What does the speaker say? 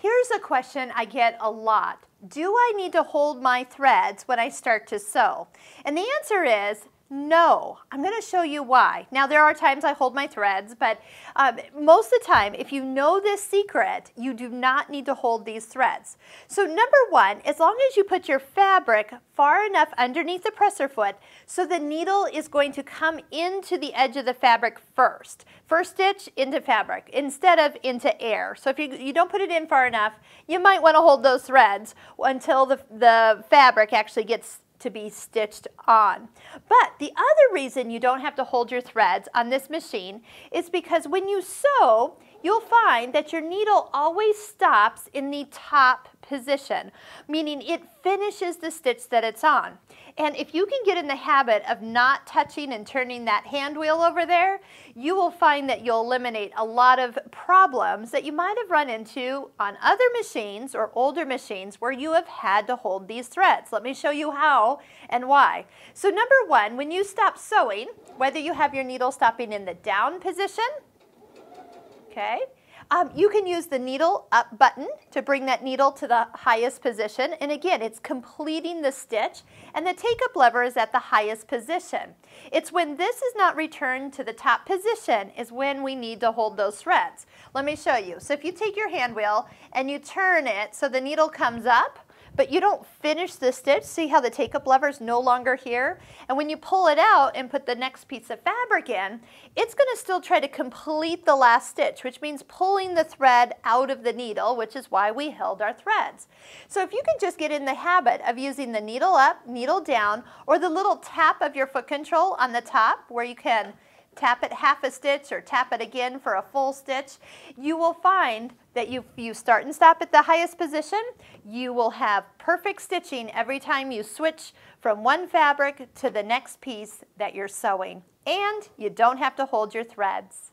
Here's a question I get a lot. Do I need to hold my threads when I start to sew? And the answer is no. I'm going to show you why. Now there are times I hold my threads, but most of the time, if you know this secret, you do not need to hold these threads. So number one, as long as you put your fabric far enough underneath the presser foot so the needle is going to come into the edge of the fabric first. First stitch into fabric instead of into air. So if you don't put it in far enough, you might want to hold those threads until the fabric actually gets to be stitched on. But the other reason you don't have to hold your threads on this machine is because when you sew, you'll find that your needle always stops in the top position, meaning it finishes the stitch that it's on. And if you can get in the habit of not touching and turning that hand wheel over there, you will find that you'll eliminate a lot of problems that you might have run into on other machines or older machines where you have had to hold these threads. Let me show you how and why. So number one, when you stop sewing, whether you have your needle stopping in the down position, okay, you can use the needle up button to bring that needle to the highest position. And again, it's completing the stitch, and the take-up lever is at the highest position. It's when this is not returned to the top position is when we need to hold those threads. Let me show you. So if you take your hand wheel and you turn it so the needle comes up, but you don't finish the stitch, see how the take-up lever is no longer here? And when you pull it out and put the next piece of fabric in, it's going to still try to complete the last stitch, which means pulling the thread out of the needle, which is why we held our threads. So if you can just get in the habit of using the needle up, needle down, or the little tap of your foot control on the top where you can tap it half a stitch or tap it again for a full stitch, you will find that if you start and stop at the highest position, you will have perfect stitching every time you switch from one fabric to the next piece that you're sewing. And you don't have to hold your threads.